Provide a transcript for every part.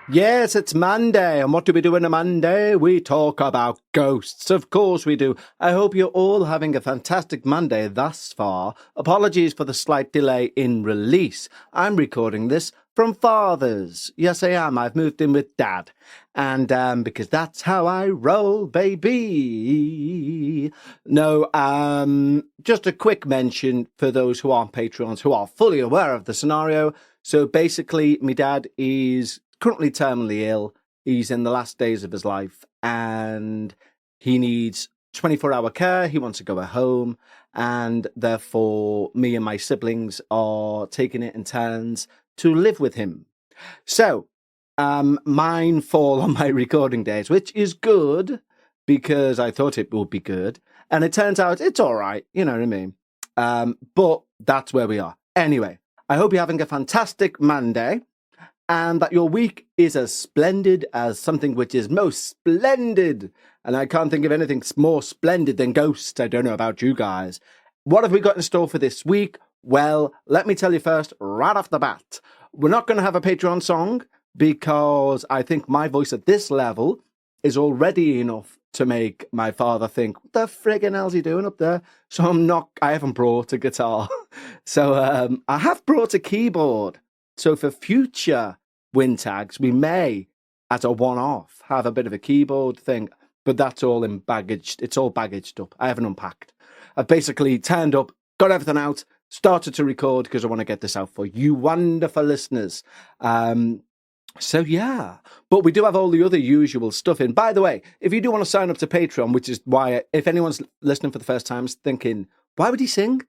Yes, it's Monday, and what do we do on a Monday? We talk about ghosts. Of course we do. I hope you're all having a fantastic Monday thus far. Apologies for the slight delay in release. I'm recording this from Father's. Yes, I am. I've moved in with Dad. And because that's how I roll, baby. No, just a quick mention for those who aren't Patreons, who are fully aware of the scenario. So basically, my dad is currently terminally ill. He's in the last days of his life and he needs 24-hour care. He wants to go home, and therefore me and my siblings are taking it in turns to live with him. So mine fall on my recording days, which is good because I thought it would be good, and it turns out it's all right. You know what I mean? But that's where we are. Anyway, I hope you're having a fantastic Monday, and that your week is as splendid as something which is most splendid. And I can't think of anything more splendid than ghosts. I don't know about you guys. What have we got in store for this week? Well, let me tell you first, right off the bat, we're not going to have a Patreon song because I think my voice at this level is already enough to make my father think, what the friggin' hell's he doing up there? So I haven't brought a guitar. So I have brought a keyboard. So for future win tags, we may, as a one-off, have a bit of a keyboard thing, but that's all in baggage. It's all baggaged up. I haven't unpacked. I've basically turned up, got everything out, started to record because I want to get this out for you wonderful listeners. So yeah, but we do have all the other usual stuff in. By the way, if you do want to sign up to Patreon, which is why, if anyone's listening for the first time, is thinking, why would he sing?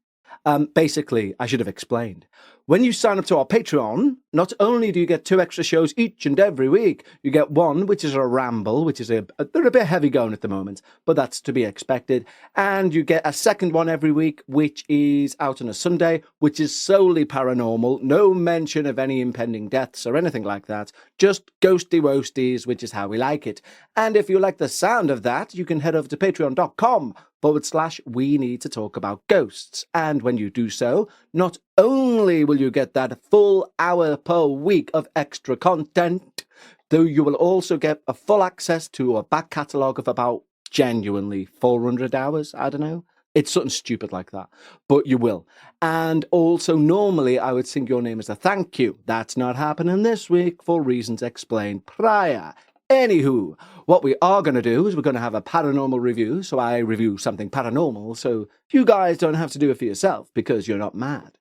Basically, I should have explained. When you sign up to our Patreon, not only do you get 2 extra shows each and every week, you get one, which is a ramble, which is they're a bit heavy going at the moment, but that's to be expected. And you get a second one every week, which is out on a Sunday, which is solely paranormal. No mention of any impending deaths or anything like that. Just ghosty woasties, which is how we like it. And if you like the sound of that, you can head over to patreon.com/we need to talk about ghosts. And when you do so, not only will you get that full hour per week of extra content, though you will also get a full access to a back catalogue of about genuinely 400 hours. I don't know. It's something stupid like that, but you will. And also, normally I would sing your name as a thank you. That's not happening this week for reasons explained prior. Anywho, what we are going to do is we're going to have a paranormal review. So I review something paranormal, so you guys don't have to do it for yourself because you're not mad.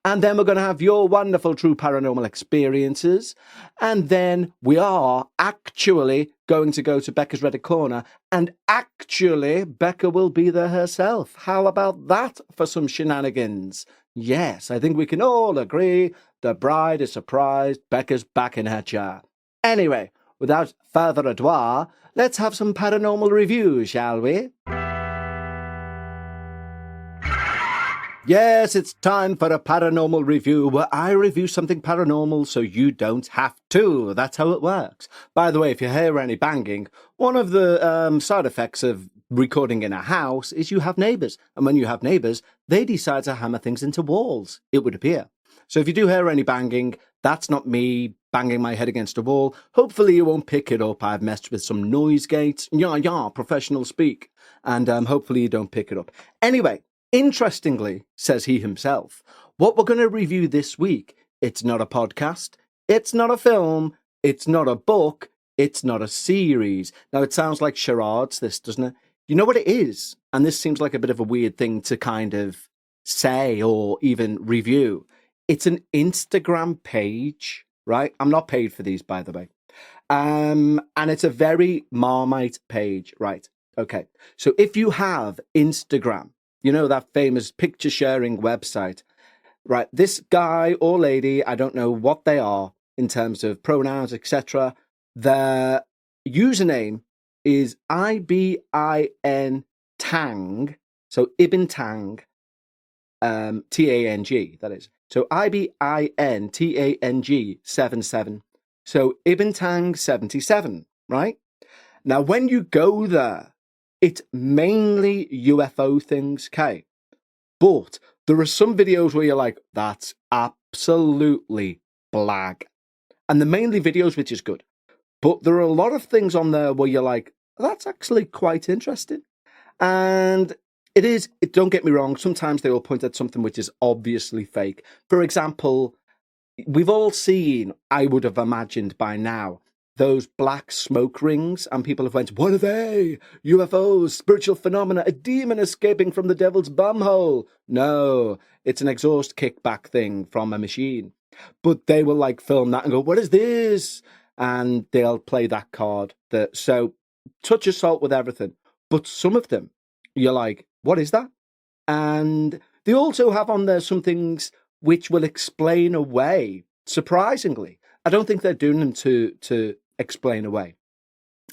And then we're going to have your wonderful true paranormal experiences. And then we are actually going to go to Becca's Reddit Corner, and actually Becca will be there herself. How about that for some shenanigans? Yes, I think we can all agree the bride is surprised Becca's back in her chair. Anyway, without further ado, let's have some paranormal reviews, shall we? Yes, it's time for a paranormal review where I review something paranormal so you don't have to. That's how it works. By the way, if you hear any banging, one of the side effects of recording in a house is you have neighbours. And when you have neighbours, they decide to hammer things into walls, it would appear. So if you do hear any banging, that's not me banging my head against a wall. Hopefully you won't pick it up. I've messed with some noise gates. Yeah, professional speak. And hopefully you don't pick it up. Anyway, interestingly, says he himself, what we're going to review this week, it's not a podcast, it's not a film, it's not a book, it's not a series. Now, it sounds like charades, this, doesn't it? You know what it is? And this seems like a bit of a weird thing to kind of say or even review. It's an Instagram page, right? I'm not paid for these, by the way. And it's a very Marmite page, right? Okay. So if you have Instagram, you know, that famous picture sharing website, right? This guy or lady, I don't know what they are in terms of pronouns, etc. Their username is IBIN Tang. So Ibintang, TANG, that is. So IBINTANG 77. So Ibintang77, right? Now, when you go there, it's mainly UFO things, okay? But there are some videos where you're like, that's absolutely blag. And they're mainly videos, which is good. But there are a lot of things on there where you're like, that's actually quite interesting. And don't get me wrong, sometimes they will point at something which is obviously fake. For example, we've all seen, I would have imagined by now, those black smoke rings, and people have went, what are they? UFOs, spiritual phenomena, a demon escaping from the devil's bumhole. No, it's an exhaust kickback thing from a machine. But they will like film that and go, what is this? And they'll play that card. So touch of salt with everything. But some of them, you're like, what is that? And they also have on there some things which will explain away, surprisingly. I don't think they're doing them to explain away,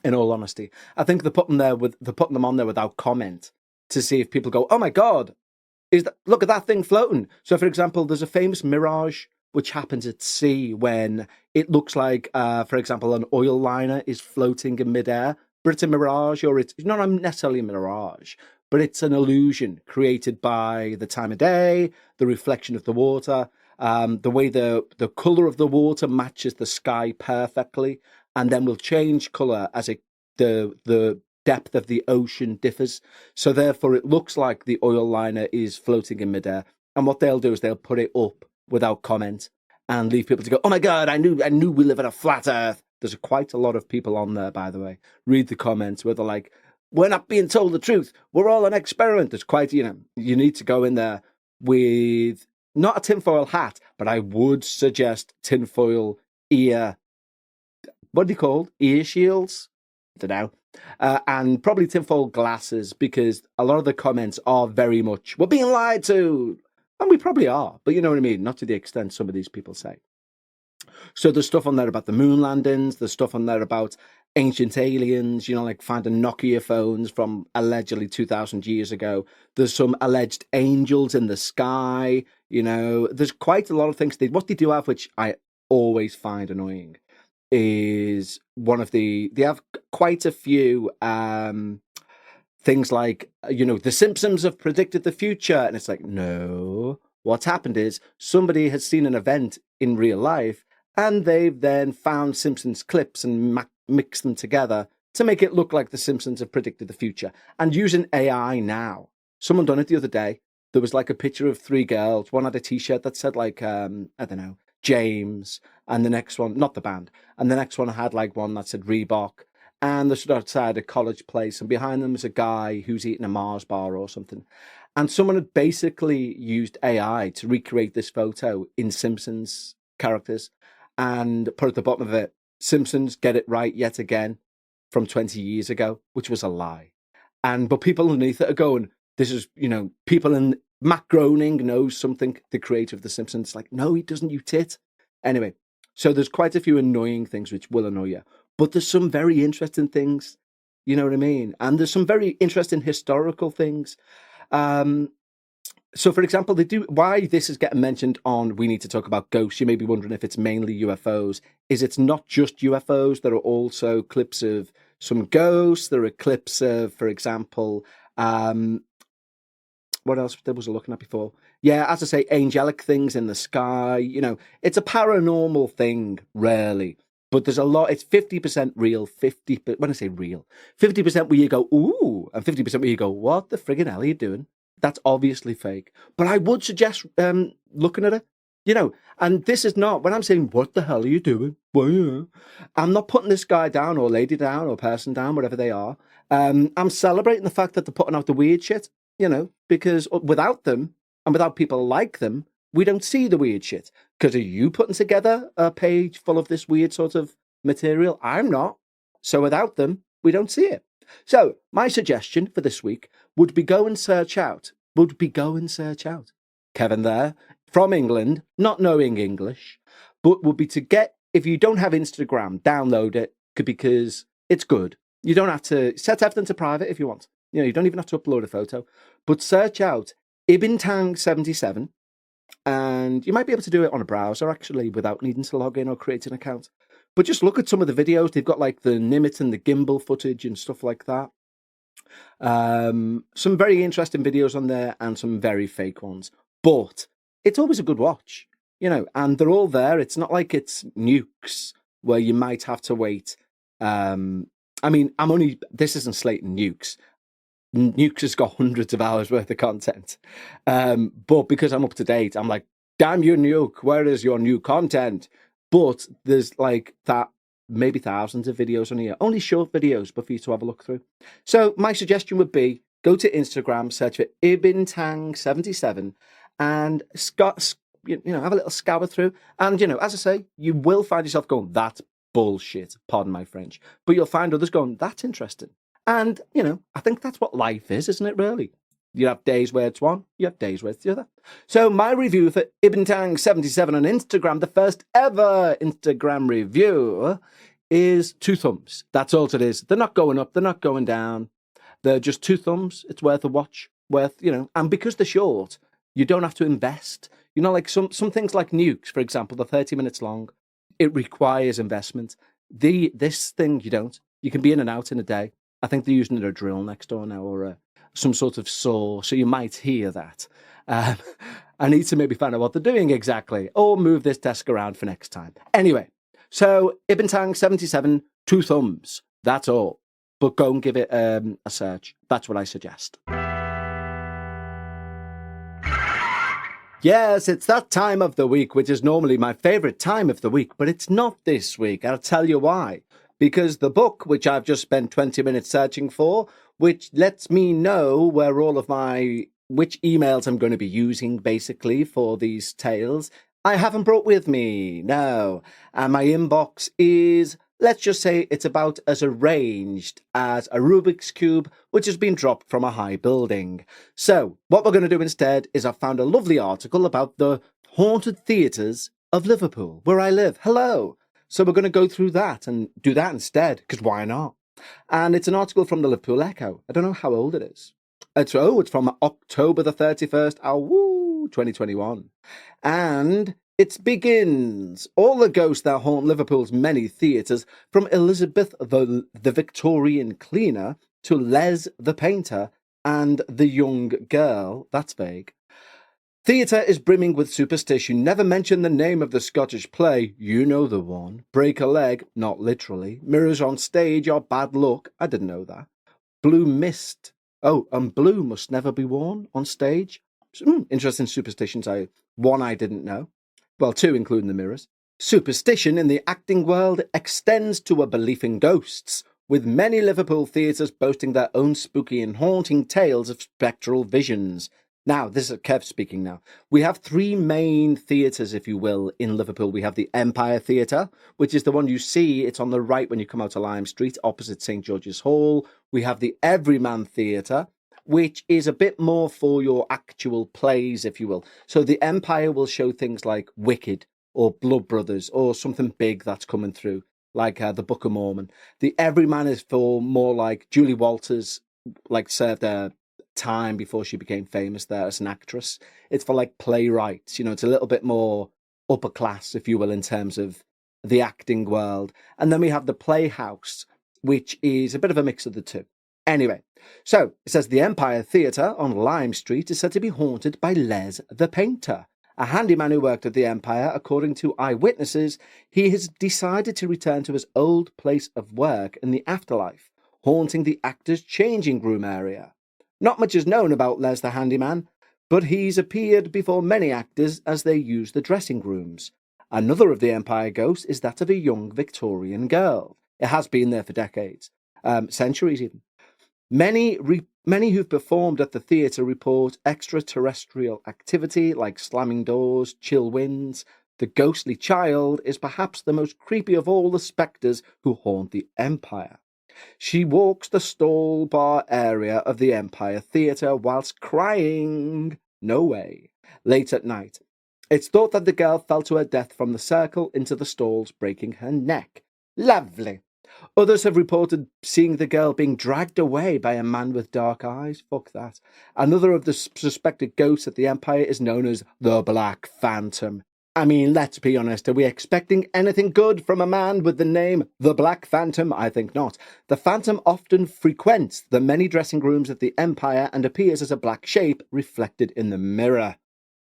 in all honesty. I think they're putting them on there without comment to see if people go, oh my God, look at that thing floating. So, for example, there's a famous mirage which happens at sea when it looks like, for example, an oil liner is floating in midair, but it's a mirage, or it's not necessarily a mirage, but it's an illusion created by the time of day, the reflection of the water, the way the color of the water matches the sky perfectly, and then will change color as the depth of the ocean differs. So therefore, it looks like the oil liner is floating in midair. And what they'll do is they'll put it up without comment and leave people to go, oh my God, I knew we live in a flat earth. There's quite a lot of people on there, by the way. Read the comments where they're like, we're not being told the truth. We're all an experiment. There's quite, you need to go in there with not a tinfoil hat, but I would suggest tinfoil ear, what are they called? Ear shields? I don't know. And probably tinfoil glasses, because a lot of the comments are very much, we're being lied to. And we probably are, but you know what I mean? Not to the extent some of these people say. So there's stuff on there about the moon landings. There's stuff on there about ancient aliens, like finding Nokia phones from allegedly 2,000 years ago. There's some alleged angels in the sky. There's quite a lot of things. What they do have, which I always find annoying, is they have quite a few things like, the Simpsons have predicted the future. And it's like, no, what's happened is somebody has seen an event in real life and they've then found Simpsons clips and mixed them together to make it look like the Simpsons have predicted the future. And using AI now, someone done it the other day. There was like a picture of 3 girls. One had a t-shirt that said like, I don't know, James. And the next one, not the band. And the next one had like one that said Reebok. And they're stood outside a college place, and behind them is a guy who's eating a Mars bar or something. And someone had basically used AI to recreate this photo in Simpsons characters and put at the bottom of it, Simpsons get it right yet again from 20 years ago, which was a lie. But people underneath it are going, this is, people in Matt Groening knows something, the creator of The Simpsons. Like, no, he doesn't, you tit. Anyway, so there's quite a few annoying things which will annoy you. But there's some very interesting things, you know what I mean? And there's some very interesting historical things. So, for example, why this is getting mentioned on We Need to Talk About Ghosts, you may be wondering if it's mainly UFOs, is it's not just UFOs. There are also clips of some ghosts. There are clips of, for example, what else was I looking at before? Yeah, as I say, angelic things in the sky. It's a paranormal thing, rarely. But there's a lot, it's 50% real, when I say real, 50% where you go, ooh, and 50% where you go, what the friggin' hell are you doing? That's obviously fake. But I would suggest looking at it, and this is not, when I'm saying, what the hell are you doing? Well, I'm not putting this guy down or lady down or person down, whatever they are. I'm celebrating the fact that they're putting out the weird shit, because without them and without people like them, we don't see the weird shit. Because are you putting together a page full of this weird sort of material? I'm not. So without them, we don't see it. So my suggestion for this week would be go and search out. Kevin there, from England, not knowing English, but would be to get, if you don't have Instagram, download it because it's good. You don't have to set everything to private if you want. You don't even have to upload a photo. But search out Ibintang77. And you might be able to do it on a browser, actually, without needing to log in or create an account. But just look at some of the videos. They've got like the Nimitz and the gimbal footage and stuff like that. Some very interesting videos on there and some very fake ones. But it's always a good watch, and they're all there. It's not like it's Nukes where you might have to wait I mean, this isn't Slate and Nukes. Nukes has got hundreds of hours worth of content. But because I'm up to date, I'm like, damn you, Nuke, where is your new content? But there's like that, maybe thousands of videos on here, only short videos, but for you to have a look through. So my suggestion would be go to Instagram, search for Ibintang77, and have a little scour through. And, as I say, you will find yourself going, that's bullshit, pardon my French. But you'll find others going, that's interesting. And, I think that's what life is, isn't it, really? You have days where it's one, you have days where it's the other. So my review for Ibintang77 on Instagram, the first ever Instagram review, is 2 thumbs. That's all it is. They're not going up, they're not going down. They're just 2 thumbs. It's worth a watch, and because they're short, you don't have to invest. Like some things like Nukes, for example, they're 30 minutes long. It requires investment. This thing, you don't. You can be in and out in a day. I think they're using a drill next door now, or some sort of saw, so you might hear that. I need to maybe find out what they're doing exactly, or move this desk around for next time. Anyway, so Ibintang77, 2 thumbs. That's all. But go and give it a search. That's what I suggest. Yes, it's that time of the week, which is normally my favourite time of the week, but it's not this week. I'll tell you why. Because the book, which I've just spent 20 minutes searching for, which lets me know where which emails I'm going to be using, basically, for these tales, I haven't brought with me, no. And my inbox is, let's just say, it's about as arranged as a Rubik's Cube, which has been dropped from a high building. So, what we're going to do instead is I've found a lovely article about the haunted theatres of Liverpool, where I live. Hello! So we're going to go through that and do that instead, because why not? And it's an article from the Liverpool Echo. I don't know how old it is. It's from October the 31st, 2021. And it begins, all the ghosts that haunt Liverpool's many theatres, from Elizabeth the Victorian cleaner to Les the painter and the young girl. That's vague. Theatre is brimming with superstition. Never mention the name of the Scottish play. You know the one. Break a leg, not literally. Mirrors on stage are bad luck. I didn't know that. Blue mist. Oh, and blue must never be worn on stage. Interesting superstitions. One I didn't know. Well, 2, including the mirrors. Superstition in the acting world extends to a belief in ghosts, with many Liverpool theatres boasting their own spooky and haunting tales of spectral visions. Now, this is Kev speaking now. We have 3 main theatres, if you will, in Liverpool. We have the Empire Theatre, which is the one you see. It's on the right when you come out to Lime Street, opposite St. George's Hall. We have the Everyman Theatre, which is a bit more for your actual plays, if you will. So the Empire will show things like Wicked or Blood Brothers or something big that's coming through, like the Book of Mormon. The Everyman is for more like Julie Walters, served a time before she became famous there as an actress. It's for like playwrights, it's a little bit more upper class, if you will, in terms of the acting world. And then we have the Playhouse, which is a bit of a mix of the two. Anyway, so it says the Empire Theatre on Lime Street is said to be haunted by Les the painter, a handyman who worked at the Empire. According to eyewitnesses, he has decided to return to his old place of work in the afterlife, haunting the actors' changing room area. Not much is known about Les the handyman, but he's appeared before many actors as they use the dressing rooms. Another of the Empire ghosts is that of a young Victorian girl. It has been there for decades, centuries even. Many who've performed at the theatre report extraterrestrial activity like slamming doors, chill winds. The ghostly child is perhaps the most creepy of all the spectres who haunt the Empire. She walks the stall bar area of the Empire Theatre whilst crying. No way. Late at night. It's thought that the girl fell to her death from the circle into the stalls, breaking her neck. Lovely. Others have reported seeing the girl being dragged away by a man with dark eyes. Fuck that. Another of the suspected ghosts at the Empire is known as the Black Phantom. I mean, let's be honest, are we expecting anything good from a man with the name the Black Phantom? I think not. The Phantom often frequents the many dressing rooms at the Empire and appears as a black shape reflected in the mirror.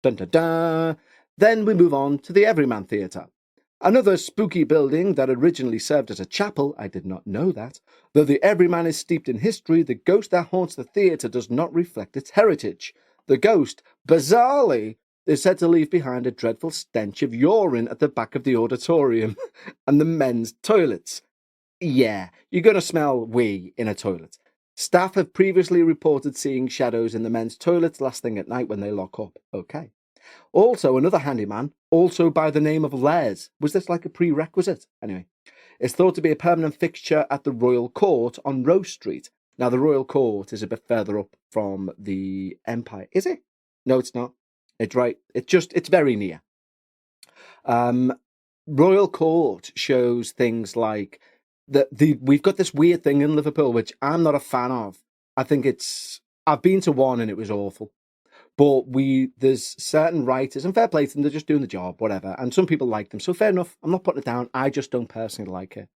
Dun dun dun. Then we move on to the Everyman Theatre. Another spooky building that originally served as a chapel, I did not know that. Though the everyman is steeped in history, the ghost that haunts the theatre does not reflect its heritage. The ghost, bizarrely, is said to leave behind a dreadful stench of urine at the back of the auditorium and the men's toilets. Yeah, you're going to smell wee in a toilet. Staff have previously reported seeing shadows in the men's toilets last thing at night when they lock up. Okay. Also, another handyman, also by the name of Les. Was this like a prerequisite? Anyway, is thought to be a permanent fixture at the Royal Court on Rose Street. Now, the Royal Court is a bit further up from the Empire. Is it? No, it's not. It's right. It's very near. Royal Court shows things like we've got this weird thing in Liverpool, which I'm not a fan of. I've been to one and it was awful. But there's certain writers, and fair play to them, they're just doing the job, whatever. And some people like them. So fair enough. I'm not putting it down. I just don't personally like it.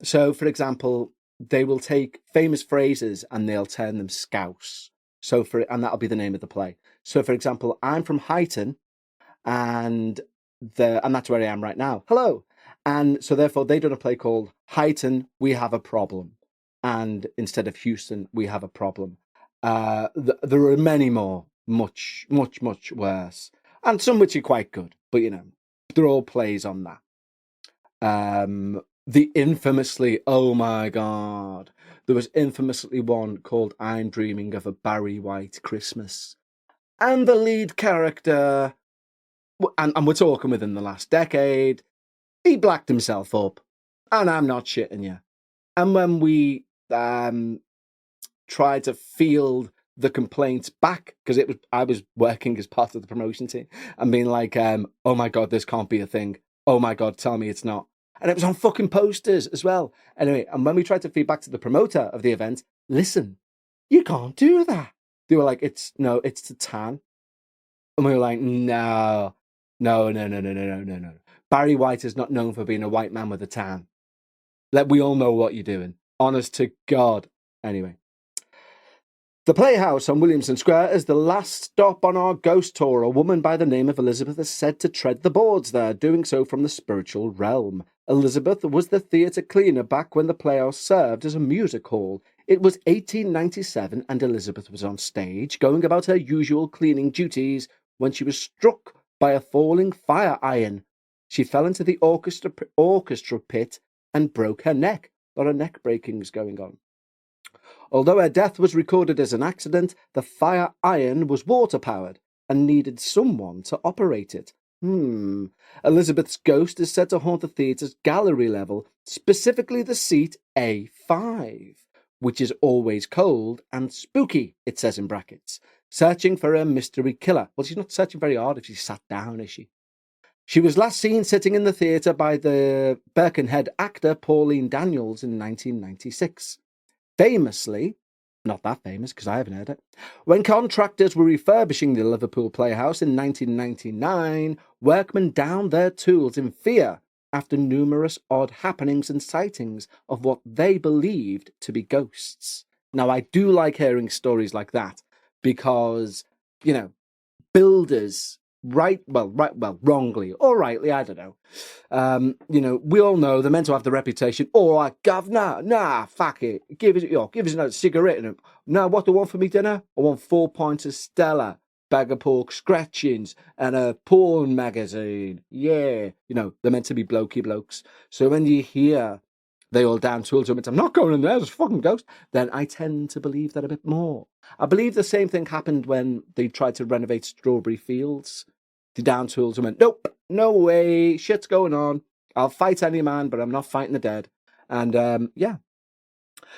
So, for example, they will take famous phrases and they'll turn them scouse. And that'll be the name of the play. So, for example, I'm from Highton, and that's where I am right now. Hello. And so therefore they've done a play called Highton, We Have a Problem. And instead of Houston, We Have a Problem. There are many more, much, much, much worse. And some which are quite good. But, they're all plays on that. The infamously, oh my God, there was infamously one called I'm Dreaming of a Barry White Christmas. And the lead character, and we're talking within the last decade, he blacked himself up. And I'm not shitting you. And when we tried to field the complaints back, because I was working as part of the promotion team, and being like, oh my God, this can't be a thing. Oh my God, tell me it's not. And it was on fucking posters as well. Anyway, and when we tried to feed back to the promoter of the event, listen, you can't do that. They were like, it's to tan. And we were like, no. Barry White is not known for being a white man with a tan. We all know what you're doing. Honest to God. Anyway. The Playhouse on Williamson Square is the last stop on our ghost tour. A woman by the name of Elizabeth is said to tread the boards there, doing so from the spiritual realm. Elizabeth was the theatre cleaner back when the Playhouse served as a music hall. It was 1897 and Elizabeth was on stage, going about her usual cleaning duties, when she was struck by a falling fire iron. She fell into the orchestra pit and broke her neck. A lot of neck breakings going on. Although her death was recorded as an accident, the fire iron was water-powered and needed someone to operate it. Elizabeth's ghost is said to haunt the theatre's gallery level, specifically the seat A5, which is always cold and spooky, it says in brackets, searching for a mystery killer. Well, she's not searching very hard if she sat down, is she? She was last seen sitting in the theatre by the Birkenhead actor Pauline Daniels in 1996. Famously, not that famous because I haven't heard it, when contractors were refurbishing the Liverpool Playhouse in 1999, workmen downed their tools in fear after numerous odd happenings and sightings of what they believed to be ghosts. Now, I do like hearing stories like that because, builders, wrongly or rightly, I don't know. We all know they're meant to have the reputation. All right, governor, nah, fuck it. Give us another cigarette. And no, what do I want for me dinner? I want 4 pints of Stella, bag of pork scratchings, and a porn magazine. Yeah, they're meant to be blokey blokes. So when you hear they all down tools and I'm not going in there, there's a fucking ghost, then I tend to believe that a bit more. I believe the same thing happened when they tried to renovate Strawberry Fields. The down tools and went, nope, no way, shit's going on. I'll fight any man, but I'm not fighting the dead. And yeah.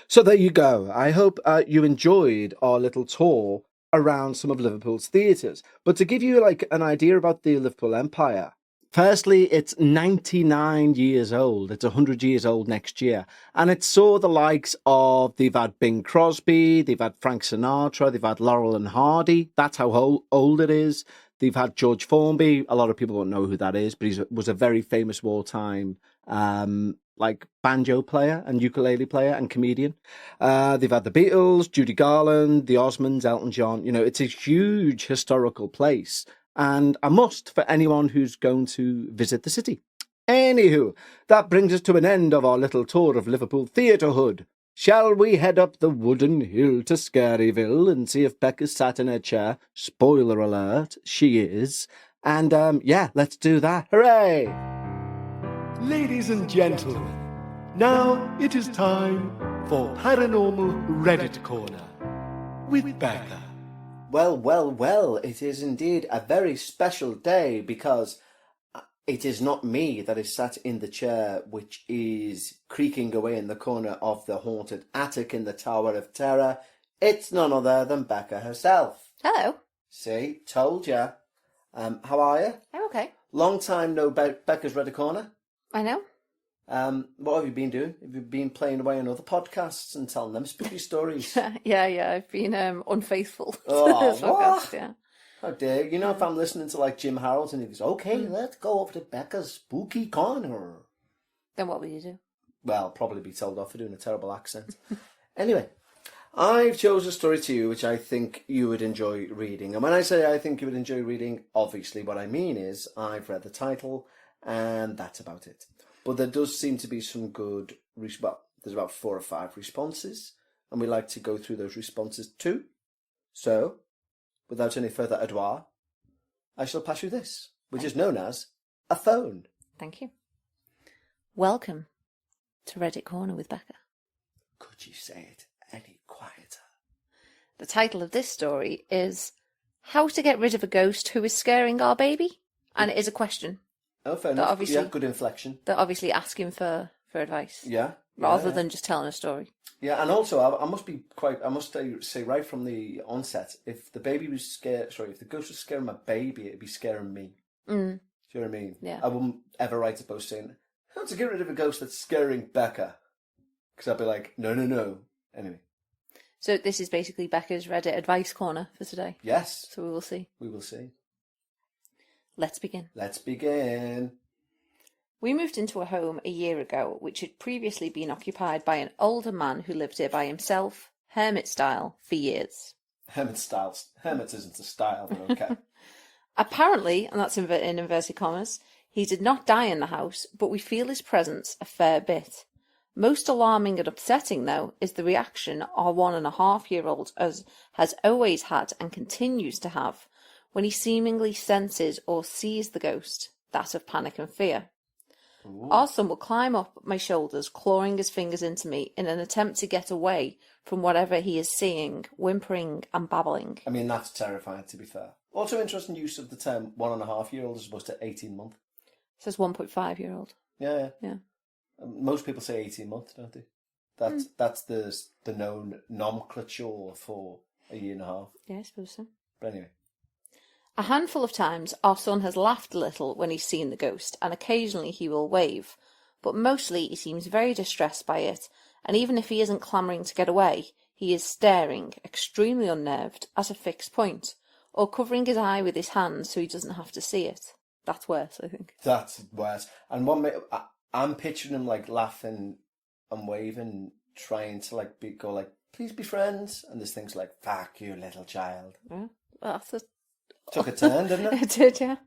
So there you go. I hope you enjoyed our little tour around some of Liverpool's theatres. But to give you an idea about the Liverpool Empire, firstly, it's 99 years old. It's 100 years old next year. And it saw the likes of, they've had Bing Crosby, they've had Frank Sinatra, they've had Laurel and Hardy. That's how old it is. They've had George Formby. A lot of people don't know who that is, but he was a very famous wartime banjo player and ukulele player and comedian. They've had the Beatles, Judy Garland, the Osmonds, Elton John. It's a huge historical place and a must for anyone who's going to visit the city. Anywho, that brings us to an end of our little tour of Liverpool theatrehood. Shall we head up the wooden hill to Scaryville and see if Becca's sat in her chair? Spoiler alert, she is. And, let's do that. Hooray! Ladies and gentlemen, now it is time for Paranormal Reddit Corner with Becca. Well, it is indeed a very special day because it is not me that is sat in the chair which is creaking away in the corner of the haunted attic in the Tower of Terror. It's none other than Becca herself. Hello. See, told ya. How are you? I'm okay. Long time no Becca's Reddit Corner. I know. What have you been doing? Have you been playing away on other podcasts and telling them spooky stories? Yeah. I've been unfaithful. Oh, this what? podcast, yeah. How dare you? If I'm listening to like Jim Harold and he goes, okay, let's go over to Becca's Spooky Corner. Then what will you do? Well, probably be told off for doing a terrible accent. Anyway, I've chosen a story to you which I think you would enjoy reading. And when I say I think you would enjoy reading, obviously what I mean is I've read the title and that's about it. But there does seem to be some good, there's about 4 or 5 responses, and we like to go through those responses too. So, without any further ado, I shall pass you this, which is known as a phone. Thank you. Welcome to Reddit Corner with Becca. Could you say it any quieter? The title of this story is How to Get Rid of a Ghost Who is Scaring Our Baby? And it is a question. Oh, fair enough. Obviously, yeah, good inflection. They're obviously asking for advice. Yeah. Rather than just telling a story. Yeah, and also I must say right from the onset, if the ghost was scaring my baby, it'd be scaring me. Do you know what I mean? Yeah. I wouldn't ever write a post saying, how to get rid of a ghost that's scaring Becca. Because I'd be like, no. Anyway. So this is basically Becca's Reddit advice corner for today. Yes. So we will see. We will see. Let's begin. Let's begin. We moved into a home a year ago, which had previously been occupied by an older man who lived here by himself, hermit style, for years. Hermit isn't a style, but okay. Apparently, and that's in inverted commas, he did not die in the house, but we feel his presence a fair bit. Most alarming and upsetting, though, is the reaction our 1.5-year-old has always had and continues to have when he seemingly senses or sees the ghost, that of panic and fear. Ooh. Our son will climb up my shoulders, clawing his fingers into me in an attempt to get away from whatever he is seeing, whimpering and babbling. I mean, that's terrifying, to be fair. Also interesting use of the term 1.5-year-old as opposed to 18-month. It says 1.5-year-old. Yeah. Most people say 18 months, don't they? That's the known nomenclature for a year and a half. Yeah, I suppose so. But anyway. A handful of times our son has laughed a little when he's seen the ghost, and occasionally he will wave, but mostly he seems very distressed by it, and even if he isn't clamouring to get away, he is staring, extremely unnerved, at a fixed point, or covering his eye with his hand so he doesn't have to see it. That's worse, I think. That's worse. And I'm picturing him like laughing and waving, trying to go please be friends, and this thing's like, fuck you, little child. Yeah, well, Took a turn, didn't it? It did, yeah.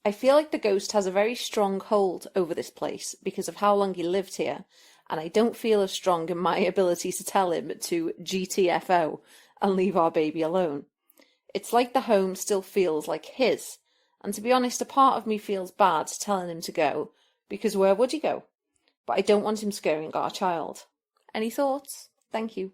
I feel like the ghost has a very strong hold over this place because of how long he lived here, and I don't feel as strong in my ability to tell him to GTFO and leave our baby alone. It's like the home still feels like his, and to be honest, a part of me feels bad telling him to go, because where would he go? But I don't want him scaring our child. Any thoughts? Thank you.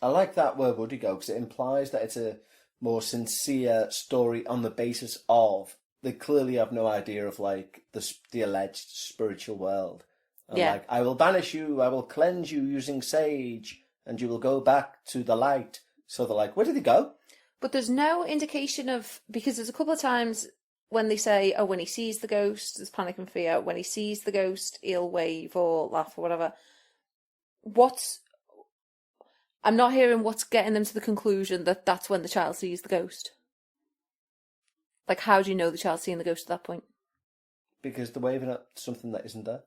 I like that where would he go, because it implies that it's a more sincere story on the basis of they clearly have no idea of the alleged spiritual world. And yeah. I will banish you, I will cleanse you using sage, and you will go back to the light. So they're like, where did he go? But there's no indication of, because there's a couple of times when they say, oh, when he sees the ghost, there's panic and fear. When he sees the ghost, he'll wave or laugh or whatever. I'm not hearing what's getting them to the conclusion that that's when the child sees the ghost. Like, how do you know the child's seeing the ghost at that point? Because they're waving at something that isn't there.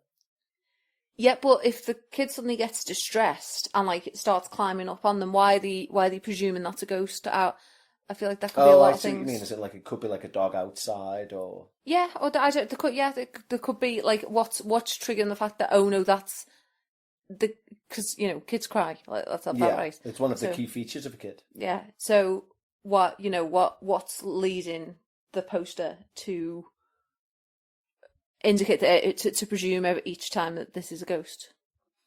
Yeah, but if the kid suddenly gets distressed and it starts climbing up on them, why are they presuming that's a ghost? I feel like that could be a lot I of see what things. you mean. Is it like it could be like a dog outside or... Yeah, or there could be like what's triggering the fact that, oh no, that's because kids cry, like let's have that right. It's one of the So, key features of a kid. yeah. So what's leading the poster to indicate that to presume each time that this is a ghost,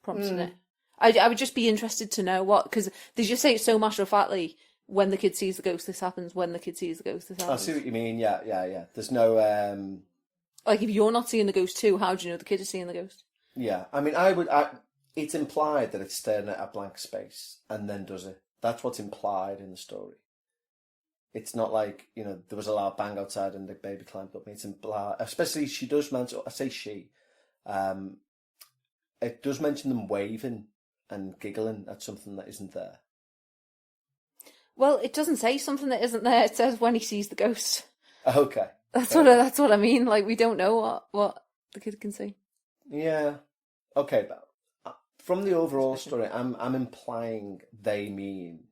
prompting it. I would just be interested to know because they just say it so matter of factly. When the kid sees the ghost, this happens. When the kid sees the ghost, this happens. I see what you mean. Yeah. There's no... Like, if you're not seeing the ghost too, how do you know the kid is seeing the ghost? Yeah, I mean, it's implied that it's staring at a blank space and then does it. That's what's implied in the story. It's not like, there was a loud bang outside and the baby climbed up. It's implied, especially she does mention, I say she, it does mention them waving and giggling at something that isn't there. Well, it doesn't say something that isn't there. It says when he sees the ghost. Okay. That's what I mean. Like, we don't know what the kid can see. Yeah. Okay, but from the overall story, I'm implying they mean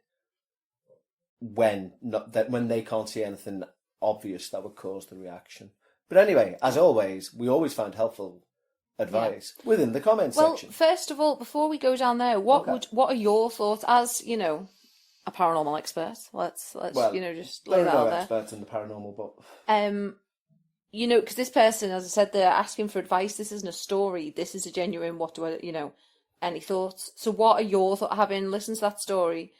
when they can't see anything obvious that would cause the reaction. But anyway, as always, we always find helpful advice within the comments section. Well, first of all, before we go down there, what are your thoughts as a paranormal expert? Let's just lay that out there. Experts in the paranormal, but because this person, as I said, they're asking for advice. This isn't a story. This is a genuine. What do I, any thoughts? So, what are your thoughts? Having listened to that story,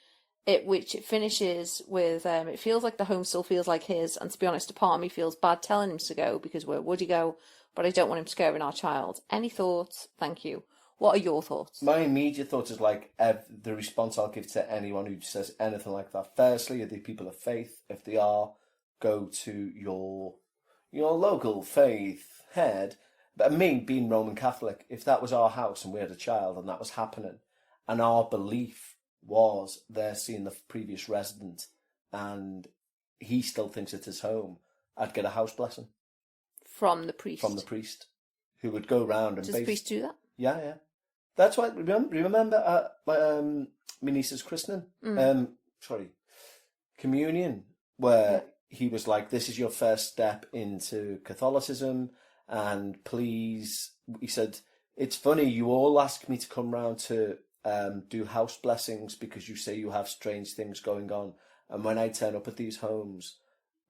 which it finishes with, it feels like the home still feels like his, and to be honest, a part of me feels bad telling him to go because where would he go? But I don't want him scaring our child. Any thoughts? Thank you. What are your thoughts? My immediate thoughts is like the response I'll give to anyone who says anything like that. Firstly, are they people of faith? If they are, go to your local faith head. But me, being Roman Catholic, if that was our house and we had a child and that was happening, and our belief was they're seeing the previous resident and he still thinks it's his home, I'd get a house blessing. From the priest? From the priest, who would go round and... Does the priest do that? Yeah. That's why, remember my niece's christening? Communion, where he was like, this is your first step into Catholicism, and please, he said, it's funny, you all ask me to come round to do house blessings because you say you have strange things going on, and when I turn up at these homes,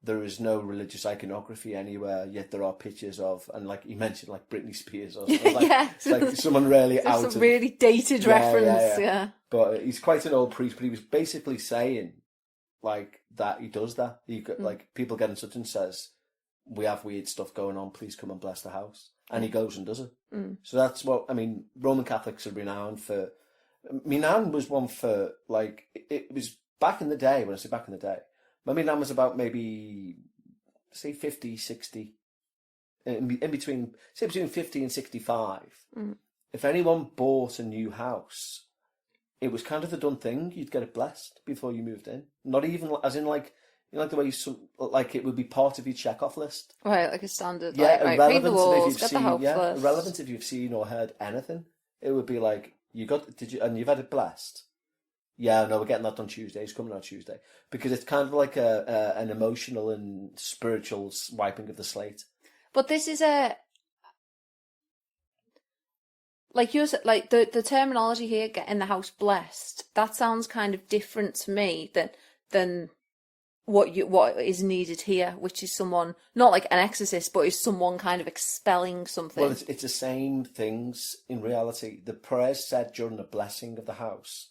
there is no religious iconography anywhere, yet there are pictures of, and like he mentioned, like Britney Spears or something. It's like someone really out of... really dated reference, yeah. But he's quite an old priest, but he was basically saying, like, that he does that. Like, people get in touch and says, we have weird stuff going on, please come and bless the house. And he goes and does it. So that's what, Roman Catholics are renowned for. My nan was one for, like, it was back in the day, when I say back in the day, my nan was about maybe, say, 50, 60, between 50 and 65. If anyone bought a new house, it was kind of the done thing. You'd get it blessed before you moved in. Not even, as in, like, like the way like it would be part of your check-off list. Right, like a standard. Yeah, right, paint the walls, get the house blessed. Irrelevant if you've seen or heard anything. It would be like, and you've had it blessed. Yeah, no, we're getting that on Tuesday. It's coming on Tuesday. Because it's kind of like an emotional and spiritual wiping of the slate. But this is like the terminology here, getting the house blessed, that sounds kind of different to me than what is needed here, which is someone, not like an exorcist, but is someone kind of expelling something. Well, it's the same things in reality. The prayers said during the blessing of the house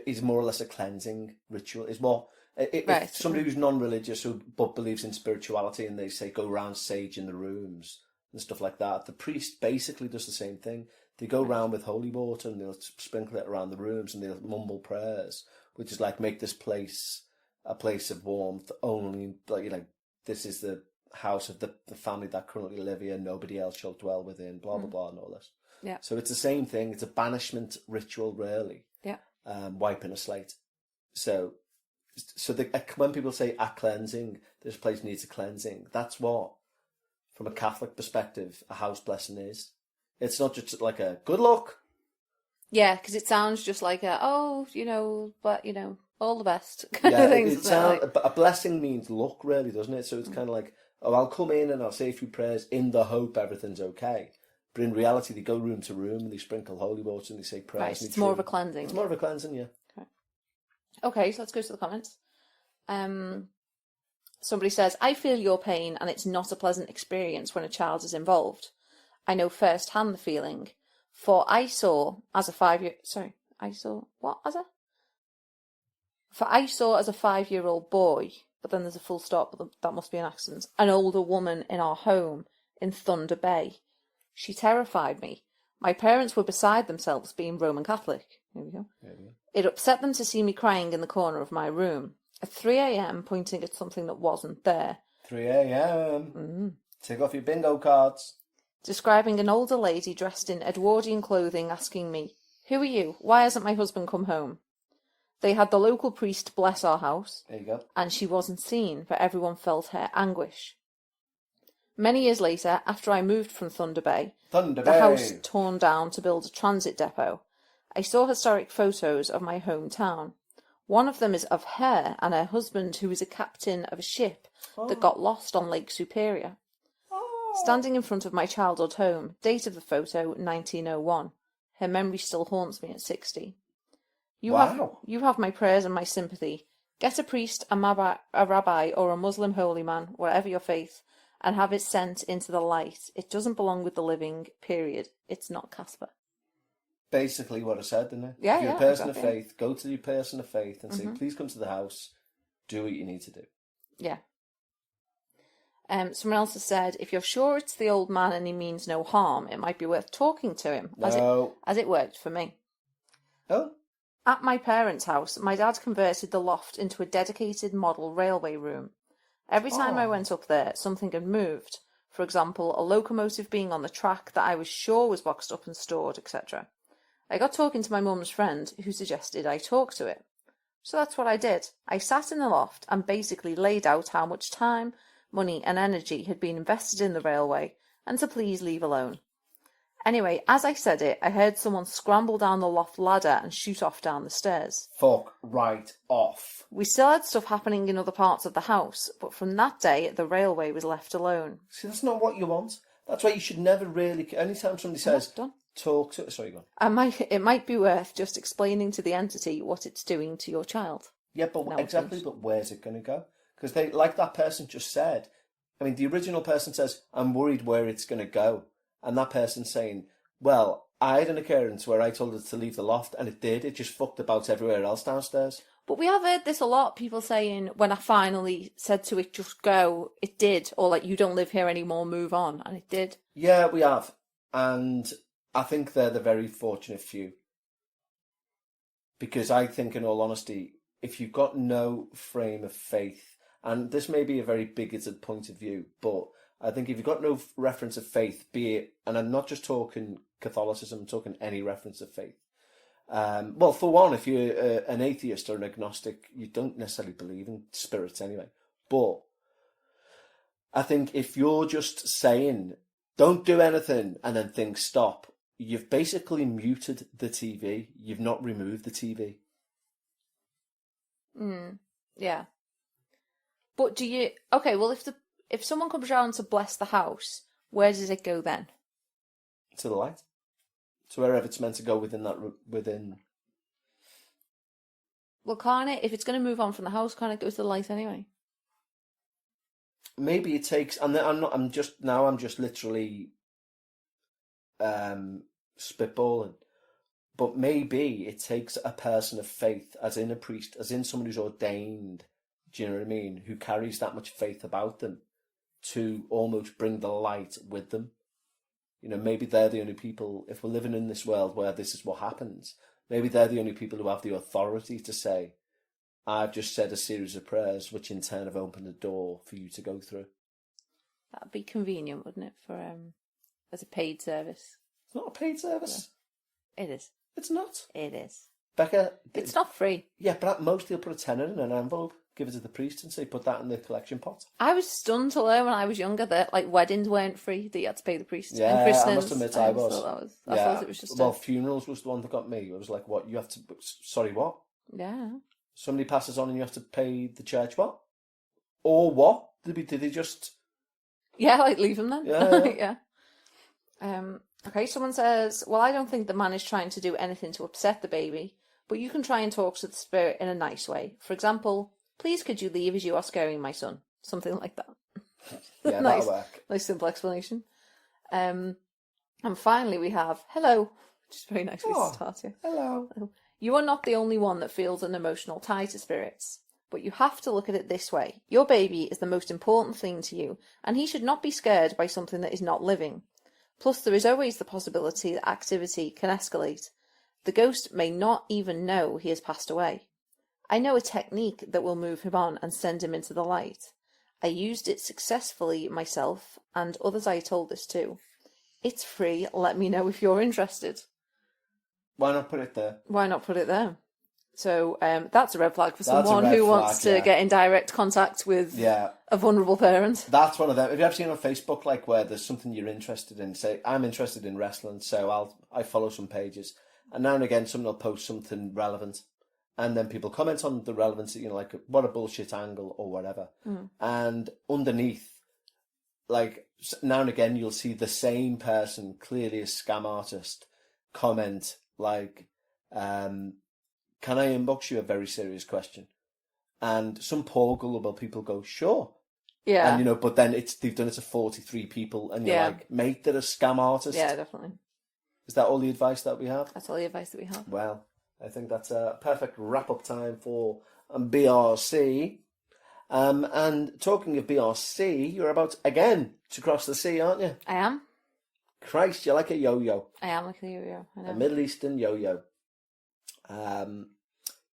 is more or less a cleansing ritual. It's more if somebody who's non-religious but believes in spirituality, and they say go around sage in the rooms and stuff like that, the priest basically does the same thing. They go around with holy water and they'll sprinkle it around the rooms and they'll mumble prayers, which is like, make this place a place of warmth. Only, like, this is the house of the family that currently live here. Nobody else shall dwell within. Blah blah blah and all this. Yeah. So it's the same thing. It's a banishment ritual, really. Yeah. Wiping a slate. So when people say a cleansing, this place needs a cleansing. That's what, from a Catholic perspective, a house blessing is. It's not just like a good luck. Yeah, because it sounds just like all the best kind Yeah, of things. it sounds, a blessing means luck, really, doesn't it? So it's kind of like, oh, I'll come in and I'll say a few prayers in the hope everything's okay. But in reality, they go room to room and they sprinkle holy water and they say prayers. Right, and it's more of a cleansing. It's more of a cleansing, yeah. Okay, so let's go to the comments. Somebody says, I feel your pain and it's not a pleasant experience when a child is involved. I know firsthand the feeling. For I saw as a 5-year-old boy, but then there's a full stop, but that must be an accident, an older woman in our home in Thunder Bay. She terrified me. My parents were beside themselves being Roman Catholic. Here we go. It upset them to see me crying in the corner of my room. At 3 a.m, pointing at something that wasn't there. 3 a.m. Take off your bingo cards. Describing an older lady dressed in Edwardian clothing asking me, who are you? Why hasn't my husband come home? They had the local priest bless our house. There you go. And she wasn't seen, but everyone felt her anguish. Many years later, after I moved from Thunder Bay, the house torn down to build a transit depot, I saw historic photos of my hometown. One of them is of her and her husband, who was a captain of a ship that got lost on Lake Superior. Standing in front of my childhood home, date of the photo 1901. Her memory still haunts me at 60. You have my prayers and my sympathy. Get a priest, a rabbi, or a Muslim holy man, whatever your faith, and have it sent into the light. It doesn't belong with the living, period. It's not Casper. Basically what I said, didn't it? Yeah, if you're a person of faith, go to your person of faith and say, please come to the house, do what you need to do. Yeah. Someone else has said, if you're sure it's the old man and he means no harm, it might be worth talking to him, as it worked for me. Oh? At my parents' house, my dad converted the loft into a dedicated model railway room. Every time I went up there, something had moved. For example, a locomotive being on the track that I was sure was boxed up and stored, etc. I got talking to my mum's friend, who suggested I talk to it. So that's what I did. I sat in the loft and basically laid out how much time, money and energy had been invested in the railway, and to please leave alone. Anyway, as I said it, I heard someone scramble down the loft ladder and shoot off down the stairs. Fuck right off. We still had stuff happening in other parts of the house, but from that day, the railway was left alone. See, that's not what you want. That's why you should never really... Anytime somebody says, talk to... Sorry, go on. It might be worth just explaining to the entity what it's doing to your child. Yeah, but exactly, but where's it going to go? Because they, like that person just said, I mean, the original person says, I'm worried where it's going to go. And that person's saying, well, I had an occurrence where I told it to leave the loft, and it did. It just fucked about everywhere else downstairs. But we have heard this a lot, people saying, when I finally said to it, just go, it did. Or like, you don't live here anymore, move on. And it did. Yeah, we have. And I think they're the very fortunate few. Because I think, in all honesty, if you've got no frame of faith, and this may be a very bigoted point of view, but I think if you've got no reference of faith, be it, and I'm not just talking Catholicism, I'm talking any reference of faith. Well, for one, if you're an atheist or an agnostic, you don't necessarily believe in spirits anyway. But I think if you're just saying, don't do anything, and then things stop, you've basically muted the TV. You've not removed the TV. Yeah. But do you... Okay, well, if someone comes around to bless the house, where does it go then? To the light. To wherever it's meant to go within... Well, can't it? If it's going to move on from the house, can't it go to the light anyway? Maybe it takes... I'm just literally spitballing. But maybe it takes a person of faith, as in a priest, as in someone who's ordained, do you know what I mean, who carries that much faith about them, to almost bring the light with them. You know, maybe they're the only people, if we're living in this world where this is what happens, maybe they're the only people who have the authority to say, I've just said a series of prayers, which in turn have opened a door for you to go through. That'd be convenient, wouldn't it, for as a paid service? It's not a paid service. Yeah. It is. It's not. It is. Becca... It's not free. Yeah, but at most they'll put a tenner in an envelope, give it to the priest and say, put that in the collection pot. I was stunned to learn when I was younger that like weddings weren't free, that you had to pay the priest. Yeah, and I must admit I was. I thought it was just... Well, funerals was the one that got me. It was like, what, you have to... Sorry, what? Yeah. somebody passes on and you have to pay the church what? Or what? Did they just... Yeah, like leave him then. Yeah. Okay, someone says, well, I don't think the man is trying to do anything to upset the baby, but you can try and talk to the spirit in a nice way. For example, please could you leave as you are scaring my son? Something like that. Yeah, Nice, that'll work. nice simple explanation. And finally we have, hello, which is very nice way to start here. Hello. You are not the only one that feels an emotional tie to spirits, but you have to look at it this way. Your baby is the most important thing to you, and he should not be scared by something that is not living. Plus, there is always the possibility that activity can escalate. The ghost may not even know he has passed away. I know a technique that will move him on and send him into the light. I used it successfully myself, and others I told this to. It's free, let me know if you're interested. Why not put it there? Why not put it there? So that's a red flag for someone who wants to get in direct contact with a vulnerable parent. That's one of them. Have you ever seen on Facebook, like, where there's something you're interested in? Say, I'm interested in wrestling, so I follow some pages. And now and again, someone will post something relevant. And then people comment on the relevancy, you know, like, what a bullshit angle or whatever. And underneath, like, now and again, you'll see the same person, clearly a scam artist, comment, like, can I inbox you a very serious question? And some poor gullible people go, sure. Yeah. And, you know, but then they've done it to 43 people, and you're like, mate, they're a scam artist. Yeah, definitely. Is that all the advice that we have? That's all the advice that we have. Well, I think that's a perfect wrap-up time for BRC. And talking of BRC, you're about, again, to cross the sea, aren't you? I am. Christ, you're like a yo-yo. I am like a yo-yo. I know. A Middle Eastern yo-yo.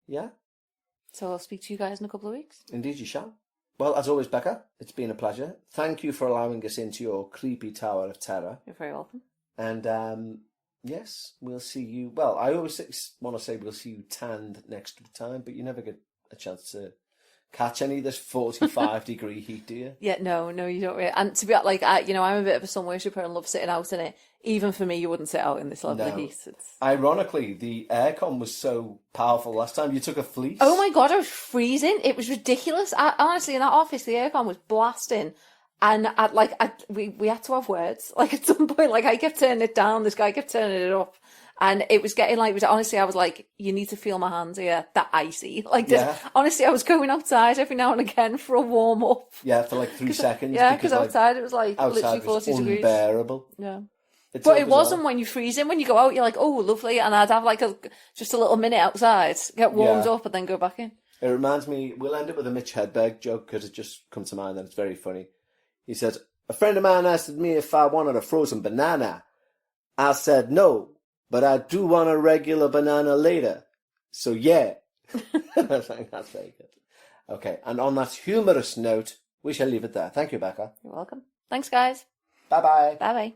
Yeah. So I'll speak to you guys in a couple of weeks. Indeed you shall. Well, as always, Becca, it's been a pleasure. Thank you for allowing us into your creepy tower of terror. You're very welcome. And, yes, we'll see you... Well, I always want to say we'll see you tanned next time, but you never get a chance to catch any of this 45-degree heat, do you? Yeah, no, you don't really. And to be like, I'm a bit of a sun worshipper and love sitting out in it. Even for me, you wouldn't sit out in this level of heat. Ironically, the aircon was so powerful last time. You took a fleece. Oh my God, I was freezing. It was ridiculous. Honestly, in that office, the aircon was blasting. And we had to have words. Like, at some point, like, I kept turning it down. This guy kept turning it up. And it was getting like, honestly, I was like, you need to feel my hands here. They're icy. Like, honestly, I was going outside every now and again for a warm up. Yeah, for like 3 seconds. Yeah, because outside it was like literally 40 degrees. Unbearable. Yeah. But it wasn't when you freeze in. When you go out, you're like, oh, lovely. And I'd have like just a little minute outside, get warmed up, and then go back in. It reminds me, we'll end up with a Mitch Hedberg joke because it just comes to mind and it's very funny. He says, a friend of mine asked me if I wanted a frozen banana. I said no, but I do want a regular banana later. So yeah. I think that's very good. Okay, and on that humorous note, we shall leave it there. Thank you, Becca. You're welcome. Thanks, guys. Bye-bye. Bye-bye.